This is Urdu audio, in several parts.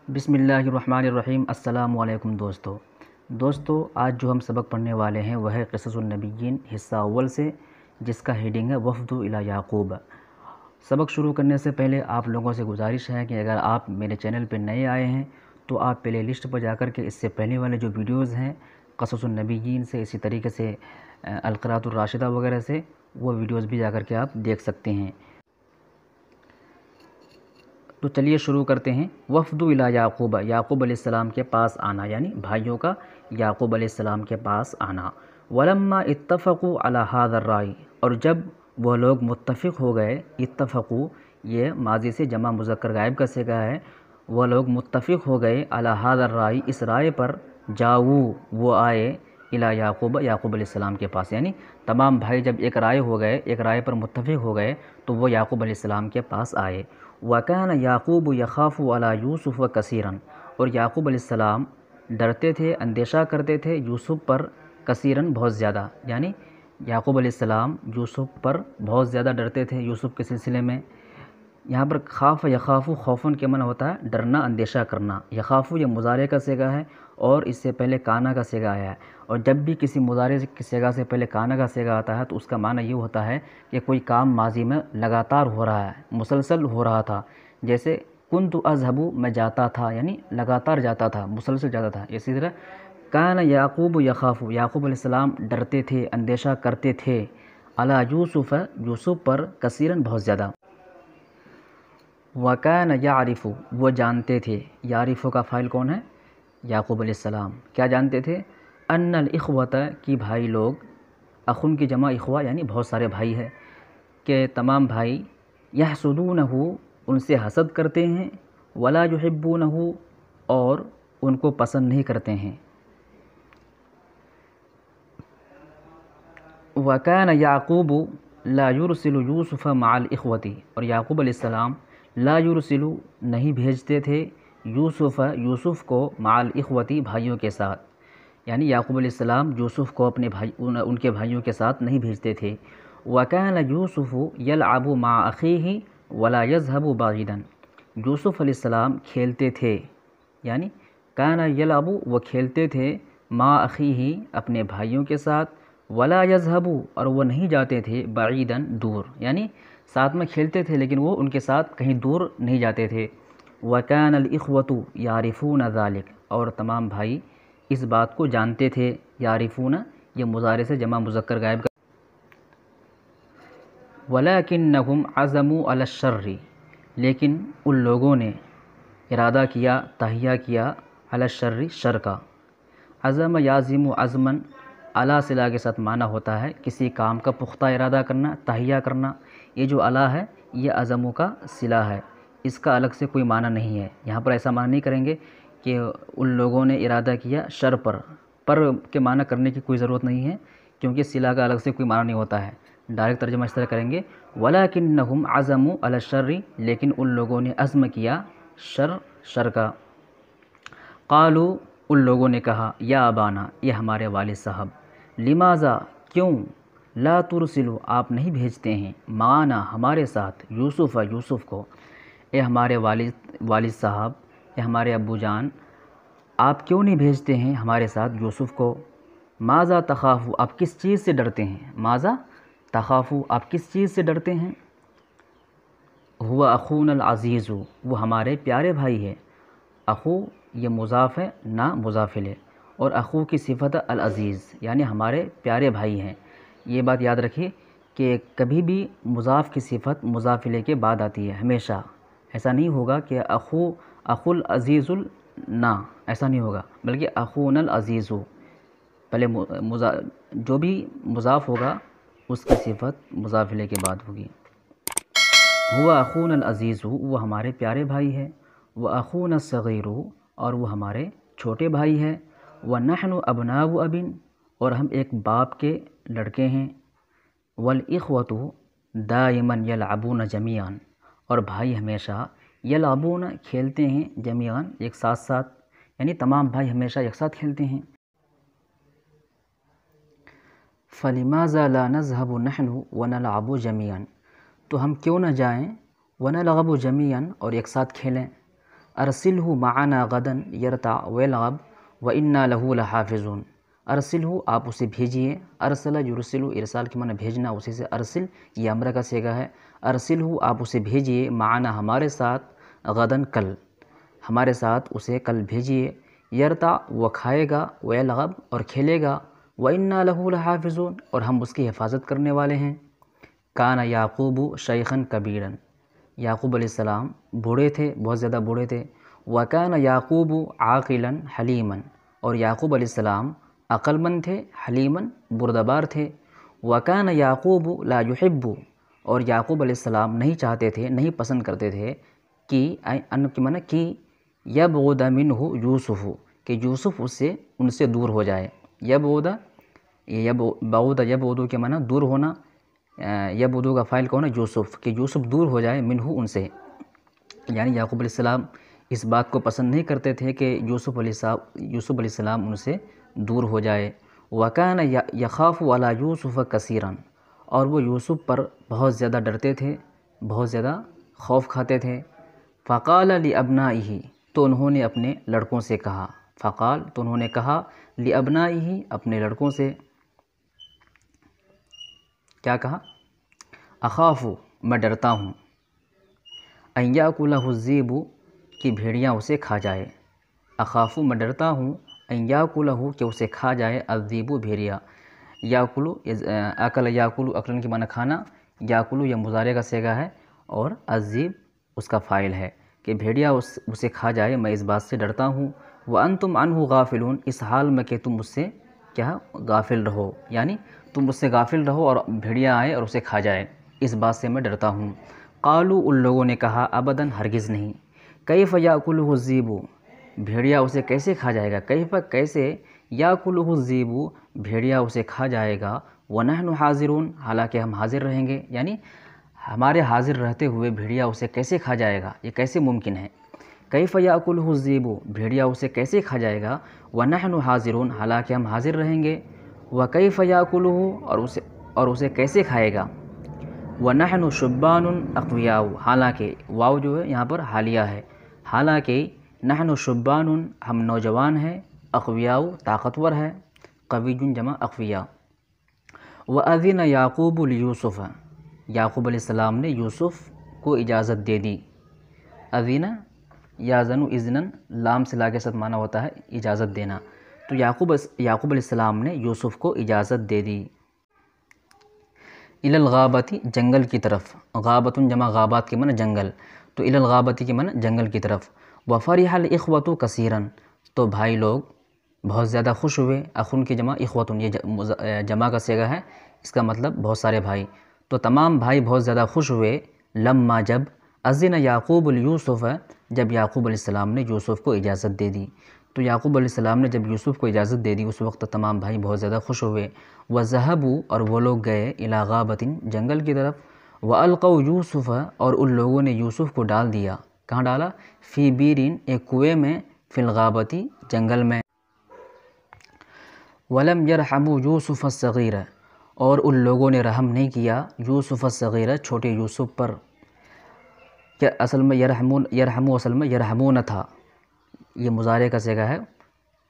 بسم اللہ الرحمن الرحیم۔ السلام علیکم دوستو، آج جو ہم سبق پڑھنے والے ہیں وہ ہے قصص النبیین حصہ اول سے، جس کا ہیڈنگ ہے وفد الی یعقوب۔ سبق شروع کرنے سے پہلے آپ لوگوں سے گزارش ہے کہ اگر آپ میرے چینل پہ نئے آئے ہیں تو آپ پلے لسٹ پر جا کر کے اس سے پہلے والے جو ویڈیوز ہیں قصص النبیین سے، اسی طریقے سے القراۃ الراشدہ وغیرہ سے، وہ ویڈیوز بھی جا کر کے آپ دیکھ سکتے ہیں۔ تو چلیے شروع کرتے ہیں۔ وفد الی یعقوب، یعقوب علیہ السلام کے پاس آنا، یعنی بھائیوں کا یعقوب علیہ السلام کے پاس آنا۔ ولما اتفقوا علی ھذا الرأی، اور جب وہ لوگ متفق ہو گئے، اتفقوا یہ ماضی سے جمع مذکر غائب کا صیغہ ہے، وہ لوگ متفق ہو گئے علی ھذا الرأی، اس رائے پر، جاؤ وہ آئے، الی یعقوب یعقوب علیہ السلام کے پاس، یعنی تمام بھائی جب ایک رائے ہو گئے، ایک رائے پر متفق ہو گئے تو وہ یعقوب علیہ السلام کے پاس آئے۔ وَكَانَ يَعْقُوبُ يَخَافُ عَلَى يُوسُفَ كَثِيرًا، اور یعقوب علیہ السلام ڈرتے تھے، اندیشہ کرتے تھے یوسف پر، کثیراً بہت زیادہ، یعنی یعقوب علیہ السلام یوسف پر بہت زیادہ ڈرتے تھے یوسف کے سلسلے میں۔ یہاں پر خاف یخافو، خوفن کے معنی ہوتا ہے ڈرنا، اندیشہ کرنا۔ یخافو یہ مضارع کا صیغہ ہے اور اس سے پہلے کانا کا صیغہ آیا ہے، اور جب بھی کسی مضارع کے صیغہ سے پہلے کانا کا صیغہ آتا ہے تو اس کا معنی یہ ہوتا ہے کہ کوئی کام ماضی میں لگاتار ہو رہا ہے، مسلسل ہو رہا تھا۔ جیسے کنت اذهب، میں جاتا تھا، یعنی لگاتار جاتا تھا، مسلسل جاتا تھا۔ اسی طرح کان یعقوب یخاف، یعقوب علیہ السلام ڈرتے تھے، اندیشہ کرتے تھے، علی یوسف، یوسف پر، کثیراً بہت زیادہ۔ وَكَانَ يَعْرِفُ، وہ جانتے تھے، یعرف کا فاعل کون ہے؟ یعقوب علیہ السلام۔ کیا جانتے تھے؟ ان الاخوۃ، کی بھائی لوگ، اخن کی جمع اخوہ یعنی بہت سارے بھائی ہے، کہ تمام بھائی، یحسدونہ، ان سے حسد کرتے ہیں، ولا یحبونہ، اور ان کو پسند نہیں کرتے ہیں۔ وَكَانَ يَعْقُوبُ لا يرسل یوسف مع الاخوۃ، اور یعقوب علیہ السلام لا یرسل نہیں بھیجتے تھے یوسف کو مع الاخوۃ بھائیوں کے ساتھ، یعنی یعقوب علیہ السلام یوسف کو اپنے ان کے بھائیوں کے ساتھ نہیں بھیجتے تھے۔ وَكَانَ يُوسُفُ يَلْعَبُ مع أَخِيهِ وَلَا يَذْهَبُ بَعِيدًا، یوسف علیہ السلام کھیلتے تھے، یعنی كَانَ يَلْعَبُ، وہ کھیلتے تھے، مع أَخِيهِ اپنے بھائیوں کے ساتھ، وَلَا يَذْهَبُ، اور وہ نہیں جاتے تھے، بعیداً دور، یعنی ساتھ میں کھیلتے تھے لیکن وہ ان کے ساتھ کہیں دور نہیں جاتے تھے۔ وَكَانَ الْإِخْوَةُ يَعْرِفُونَ ذَلِكَ، اور تمام بھائی اس بات کو جانتے تھے۔ یعرفون یہ مضارع سے جمع مذکر غائب کا۔ وَلَكِنَّهُمْ عَزَمُوا عَلَى الشَّرِّ، لیکن ان لوگوں نے ارادہ کیا، تہیہ کیا، علی الشر، شر کا۔ عزم یعزم عزماً، علی صلہ کے ساتھ معنی ہوتا ہے کسی کام کا پختہ ارادہ کرنا، تہیہ کرنا۔ یہ جو علی ہے یہ عزم کا صلہ ہے، اس کا الگ سے کوئی معنی نہیں ہے۔ یہاں پر ایسا معنی نہیں کریں گے کہ ان لوگوں نے ارادہ کیا شر پر کے معنی کرنے کی کوئی ضرورت نہیں ہے، کیونکہ صلہ کا الگ سے کوئی معنی نہیں ہوتا ہے۔ ڈائریکٹ ترجمہ اس طرح کریں گے، وَلَكِنَّهُمْ عَزَمُوا عَلَى الشَّرِّ، لیکن ان لوگوں نے عزم کیا شر کا۔ قالوا، ان لوگوں نے کہا، یا ابانا، یہ ہمارے والد صاحب، لماذا، کیوں، لا ترسلوا، آپ نہیں بھیجتے ہیں، معنا، ہمارے ساتھ، یوسف کو، اے ہمارے والد صاحب، اے ہمارے ابو جان، آپ کیوں نہیں بھیجتے ہیں ہمارے ساتھ یوسف کو؟ ماذا تخافوا، آپ کس چیز سے ڈرتے ہیں؟ ماذا تخافوا، آپ کس چیز سے ڈرتے ہیں؟ هو اخونا العزیز، وہ ہمارے پیارے بھائی ہے۔ اخو یہ مضاف ہے، نہ مضاف الیہ، اور اخو کی صفت العزیز، یعنی ہمارے پیارے بھائی ہیں۔ یہ بات یاد رکھیے کہ کبھی بھی مضاف کی صفت مضاف الیہ کے بعد آتی ہے، ہمیشہ۔ ایسا نہیں ہوگا کہ اخو العزیز نہ، ایسا نہیں ہوگا، بلکہ اخونا العزیز، پہلے جو بھی مضاف ہوگا اس کی صفت مضاف الیہ کے بعد ہوگی۔ هو اخونا العزیز، وہ ہمارے پیارے بھائی ہے، واخونا الصغیر، اور وہ ہمارے چھوٹے بھائی ہے، ونحن ابناء اب، اور ہم ایک باپ کے لڑکے ہیں، والاخوة دائما یلعبون جمیعا، اور بھائی ہمیشہ یلعبون کھیلتے ہیں، جمیعا ایک ساتھ ساتھ، یعنی تمام بھائی ہمیشہ ایک ساتھ کھیلتے ہیں۔ فلماذا لا نذهب نحن ونلعب جمیعا، تو ہم کیوں نہ جائیں، ونلعب جمیعا، اور ایک ساتھ کھیلیں۔ ارسلہ معنا غدا یرتع ویلعب وإنا لہ لحافظون۔ ارسلہ آپ اسے بھیجیے، ارسل یرسل ارسال کے معنی بھیجنا، اسی سے ارسل یہ امر کا صیغہ ہے۔ ارسلہ آپ اسے بھیجیے، معنا ہمارے ساتھ، غداً کل، ہمارے ساتھ اسے کل بھیجیے، یرتع وہ کھائے گا، ویلعب اور کھیلے گا، وإنا لہ لحافظون اور ہم اس کی حفاظت کرنے والے ہیں۔ کان یعقوب شیخا کبیرا، یعقوب علیہ السلام بوڑھے تھے، بہت زیادہ بوڑھے تھے۔ وکان یعقوب عاقلا حلیما، اور یعقوب علیہ السلام عقل مند تھے، حلیما بردبار تھے۔ وکان یعقوب لا یحب، اور یعقوب علیہ السلام نہیں چاہتے تھے، نہیں پسند کرتے تھے کہ ان کے معنی کہ یبعد منہ یوسف، کہ یوسف ان سے دور ہو جائے۔ یبعد یبعد کے معنی دور ہونا، یبعد کا فاعل کون ہے؟ یوسف، کہ یوسف دور ہو جائے منہ ان سے، یعنی یعقوب علیہ السلام اس بات کو پسند نہیں کرتے تھے کہ یوسف علیہ السلام ان سے دور ہو جائے۔ وَكَانَ يَخَافُ عَلَى يُوسُفَ كَثِيرًا، اور وہ یوسف پر بہت زیادہ ڈرتے تھے، بہت زیادہ خوف کھاتے تھے۔ فَقَالَ لِأَبْنَائِهِ، تو انہوں نے اپنے لڑکوں سے کہا، فقال تو انہوں نے کہا، لِأَبْنَائِهِ اپنے لڑکوں سے، کیا کہا؟ اخاف میں ڈرتا ہوں، ان یاکلہ الذئب کہ بھیڑیاں اسے کھا جائے، اخاف میں ڈرتا ہوں، ان یاکلہ کہ اسے کھا جائے، الذئب بھیڑیا، یاکلو اکل یاکلو اکلن کے معنی کھانا، یاکلو یہ مضارع کا صیغہ ہے اور الذئب اس کا فاعل ہے، کہ بھیڑیا اسے کھا جائے، میں اس بات سے ڈرتا ہوں۔ وانتم عنہ غافلون، اس حال میں کہ تم اس سے کیا غافل رہو، یعنی تم اس سے غافل رہو اور بھیڑیا آئے اور اسے کھا جائے، اس بات سے میں ڈرتا ہوں۔ قالوا ان لوگوں نے کہا، ابداً ہرگز نہیں، کیف یاکلہ الذئب بھیڑیا اسے کیسے کھا جائے گا، کیف کیسے، یاکلہ الذئب بھیڑیا اسے کھا جائے گا، ونحن حاضرون حالانکہ ہم حاضر رہیں گے، یعنی ہمارے حاضر رہتے ہوئے بھیڑیا اسے کیسے کھا جائے گا، یہ کیسے ممکن ہے؟ کیف یاکلہ الذئب بھیڑیا اسے کیسے کھا جائے گا، ونحن حاضرون حالانکہ ہم حاضر رہیں گے، وکیف یاکلہ اور اسے کیسے کھائے گا، ونحن شبان اقویاء حالانکہ واو جو ہے یہاں پر حالیہ ہے، حالانکہ نحن شبان ہم نوجوان ہیں، اقویاء طاقتور ہے، قوی جمع اقویاء۔ وَأَذِنَ یعقوب لیوسف یعقوب علیہ السلام نے یوسف کو اجازت دے دی۔ اذن یاذن اذنن لام سے لا کے ساتھ معنی ہوتا ہے اجازت دینا، تو یعقوب علیہ السلام نے یوسف کو اجازت دے دی۔ الی الغابۃ جنگل کی طرف، غابۃ جمع غابات کے معنی جنگل، تو الی الغابۃ کے معنی جنگل کی طرف۔ وفرح الاخوۃ کثیرا تو بھائی لوگ بہت زیادہ خوش ہوئے، اخن کی جمع اخوۃ یہ جمع کا صیغہ ہے، اس کا مطلب بہت سارے بھائی، تو تمام بھائی بہت زیادہ خوش ہوئے، لما جب، اذن یعقوب لیوسف جب یعقوب علیہ السلام نے یوسف کو اجازت دے دی، تو یعقوب علیہ السلام نے جب یوسف کو اجازت دے دی اس وقت تمام بھائی بہت زیادہ خوش ہوئے۔ وَذَهَبُوا اور وہ لوگ گئے، اِلیٰ غَابَةٍ جنگل کی طرف، وَأَلْقَوْا يُوسُفَ اور ان لوگوں نے یوسف کو ڈال دیا، کہاں ڈالا؟ فی بیرٍ ایک کنویں میں، فی الغابۃ جنگل میں۔ وَلَمْ يَرْحَمُوا يُوسُفَ الصَّغِيرَ اور ان لوگوں نے رحم نہیں کیا یوسف الصغیر چھوٹے یوسف پر، کہ اصل میں یرحمو اصل میں یرحمون تھا، یہ مضارع کا صیغہ ہے،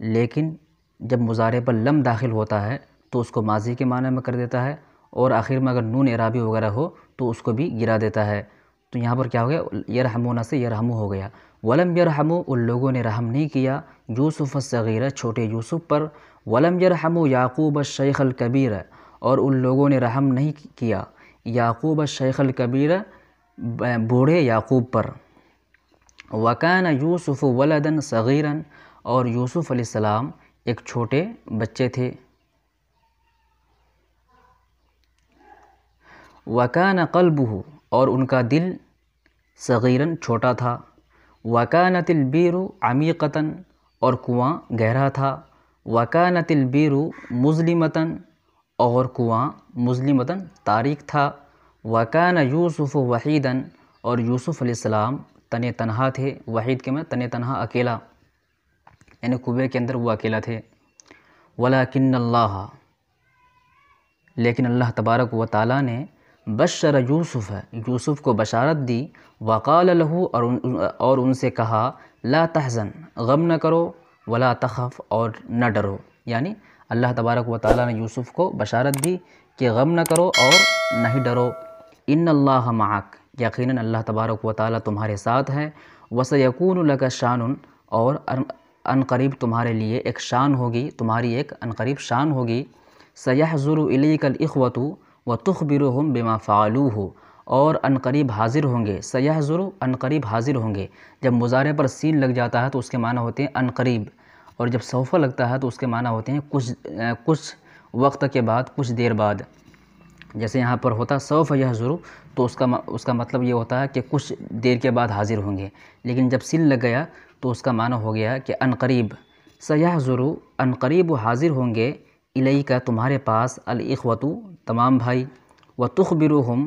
لیکن جب مضارع پر لم داخل ہوتا ہے تو اس کو ماضی کے معنی میں کر دیتا ہے، اور آخر میں اگر نون اعرابی وغیرہ ہو تو اس کو بھی گرا دیتا ہے، تو یہاں پر کیا ہو گیا؟ یرحمون سے یرحمو ہو گیا۔ ولم یرحموا ان لوگوں نے رحم نہیں کیا یوسف الصغیر چھوٹے یوسف پر، ولم یرحموا یعقوب الشیخ الکبیر اور ان لوگوں نے رحم نہیں کیا یعقوب الشیخ الکبیر بوڑھے یعقوب پر۔ وکان یوسف ولدا صغیرا اور یوسف علیہ السلام ایک چھوٹے بچے تھے۔ وکان قلبہ اور ان کا دل صغیراً چھوٹا تھا۔ وکانت البیر عمیقۃ اور کنواں گہرا تھا۔ وکانت البیر مظلمۃ اور کنواں مظلمۃ تاریک تھا۔ وکان یوسف وحیدا اور یوسف علیہ السلام تن تنہا تھے، وحید کے میں تن تنہا اکیلا، یعنی کنویں کے اندر وہ اکیلا تھے۔ ولکن اللہ لیکن اللہ تبارک و تعالیٰ نے بشر یوسف یوسف کو بشارت دی، وقال لہ اور ان سے کہا لا تحزن غم نہ کرو، ولا تخف اور نہ ڈرو، یعنی اللہ تبارک و تعالیٰ نے یوسف کو بشارت دی کہ غم نہ کرو اور نہ ہی ڈرو، ان اللہ معک، یقیناً اللہ تبارک و تعالیٰ تمہارے ساتھ ہے، وسیکون لک شان، اور ان قریب تمہارے لیے ایک شان ہوگی، تمہاری ایک ان قریب شان ہوگی، سیحضر الیک الاخوۃ وتخبرہم بما فعلوہ، اور ان قریب حاضر ہوں گے، سیحضر ان قریب حاضر ہوں گے، جب مضارع پر سین لگ جاتا ہے تو اس کے معنی ہوتے ہیں ان قریب، اور جب سوف لگتا ہے تو اس کے معنی ہوتے ہیں کچھ وقت کے بعد، کچھ دیر بعد۔ جیسے یہاں پر ہوتا سوف یحضر تو اس کا مطلب یہ ہوتا ہے کہ کچھ دیر کے بعد حاضر ہوں گے، لیکن جب سین لگ گیا تو اس کا معنی ہو گیا کہ ان قریب، سیحضر ان قریب حاضر ہوں گے، الیک تمہارے پاس، الاخوۃ تمام بھائی، وتخبرہم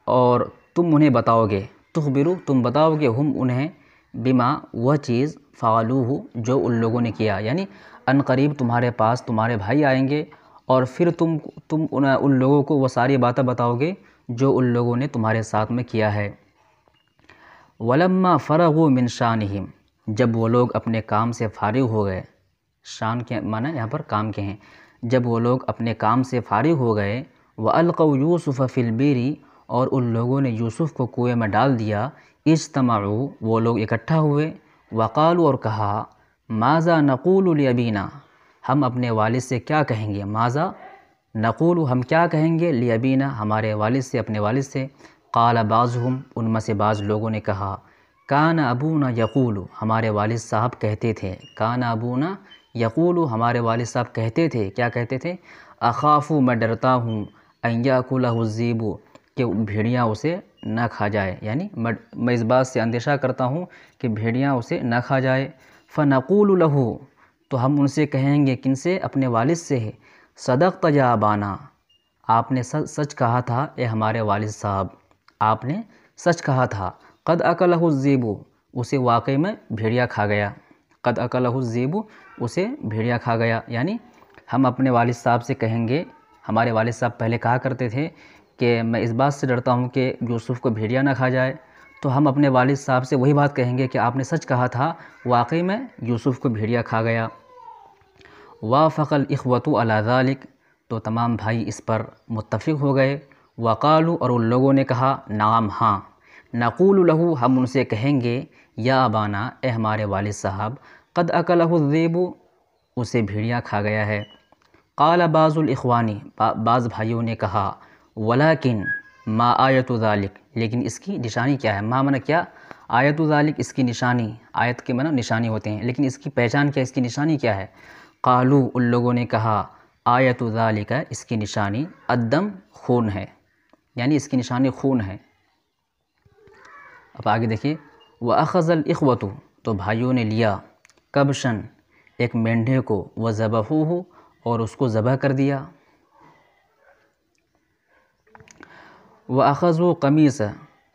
اور تم انہیں بتاؤ گے، تخبرو تم بتاؤ گے، ہم انہیں، بما وہ چیز، فعلوہ جو ان لوگوں نے کیا، یعنی ان قریب تمہارے پاس تمہارے بھائی آئیں گے اور پھر تم ان لوگوں کو وہ ساری باتیں بتاؤ گے جو ان لوگوں نے تمہارے ساتھ میں کیا ہے۔ وَلَمَّا فَرَغُوا مِنْ شَانِهِمْ جب وہ لوگ اپنے کام سے فارغ ہو گئے، شان کے معنی یہاں پر کام کے ہیں، جب وہ لوگ اپنے کام سے فارغ ہو گئے، وَأَلْقَوْا يُوسُفَ فِي الْبِيرِ اور ان لوگوں نے یوسف کو کنویں میں ڈال دیا، اجتمعوا وہ لوگ اکٹھا ہوئے، وقالوا اور کہا، ماذا نقول لأبینا ہم اپنے والد سے کیا کہیں گے، ماذا نقول ہم کیا کہیں گے، لأبینا ہمارے والد سے، اپنے والد سے، قال بعضهم ان میں سے بعض لوگوں نے کہا، کان ابونا یقول ہمارے والد صاحب کہتے تھے، کان ابونا یقول ہمارے والد صاحب کہتے تھے، کیا کہتے تھے، اخاف میں ڈرتا ہوں، ان یاکلہ الذئب کہ بھیڑیاں اسے نہ کھا جائے، یعنی میں اس بات سے اندیشہ کرتا ہوں کہ بھیڑیاں اسے نہ کھا جائے، فنقول لہ تو ہم ان سے کہیں گے، کن سے، اپنے والد سے، صدقت یا ابانا آپ نے سچ کہا تھا اے ہمارے والد صاحب، آپ نے سچ کہا تھا، قد اکلہ الذئب اسے واقعی میں بھیڑیا کھا گیا، قد اکلہ الذئب اسے بھیڑیا کھا گیا، یعنی ہم اپنے والد صاحب سے کہیں گے، ہمارے والد صاحب پہلے کہا کرتے تھے کہ میں اس بات سے ڈرتا ہوں کہ یوسف کو بھیڑیا نہ کھا جائے، تو ہم اپنے والد صاحب سے وہی بات کہیں گے کہ آپ نے سچ کہا تھا، واقعی میں یوسف کو بھیڑیا کھا گیا۔ وافق الاخوۃ علی ذلک تو تمام بھائی اس پر متفق ہو گئے، وقالوا اور ان لوگوں نے کہا، نعم ہاں، نقول لہ ہم ان سے کہیں گے، یا ابانا اے ہمارے والد صاحب، قد اکلہ الذئب اسے بھیڑیا کھا گیا ہے۔ قال بعض الاخوانی بعض بھائیوں نے کہا، ولیکن ما آیت ذالک لیکن اس کی نشانی کیا ہے، ما معنی کیا، آیت ذالک اس کی نشانی، آیت کے معنی نشانی ہوتے ہیں، لیکن اس کی پہچان کیا، اس کی نشانی کیا ہے، قالو ان لوگوں نے کہا، آیت ذالک اس کی نشانی الدم خون ہے، یعنی اس کی نشانی خون ہے۔ اب آگے دیکھیے، وَأَخَذَ الْإِخْوَةُ تو بھائیوں نے لیا، کبشن ایک مینڈھے کو، وَذَبَحُوهُ اور اس کو ذبح کر دیا، وَأَخَذُوا قَمِيصَ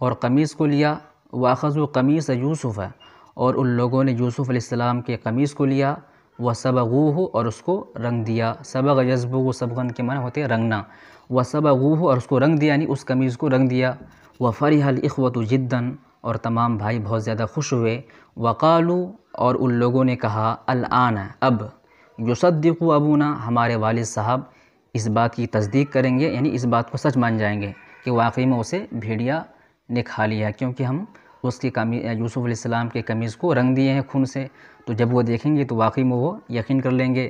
اور قمیص کو لیا، وَأَخَذُوا قَمِيصَ یوسف اور ان لوگوں نے یوسف علیہ السلام کے قمیص کو لیا، وَصَبَغُوهُ اور اس کو رنگ دیا، صبغ یصبغ صبغن کے معنی ہوتے ہیں رنگنا، وَصَبَغُوهُ اور اس کو رنگ دیا، یعنی اس قمیص کو رنگ دیا، وَفَرِحَ الْإِخْوَةُ جِدًّا اور تمام بھائی بہت زیادہ خوش ہوئے، وَقَالُوا اور ان لوگوں نے کہا، الآن اب، یصدق ابونا ہمارے والد صاحب اس بات کی تصدیق کریں گے، یعنی اس بات کو سچ مان جائیں گے کہ واقعی میں اسے بھیڑیا نے کھا لیا، کیونکہ ہم اس کی یوسف علیہ السلام کے قمیص کو رنگ دیے ہیں خون سے، تو جب وہ دیکھیں گے تو واقعی میں وہ یقین کر لیں گے۔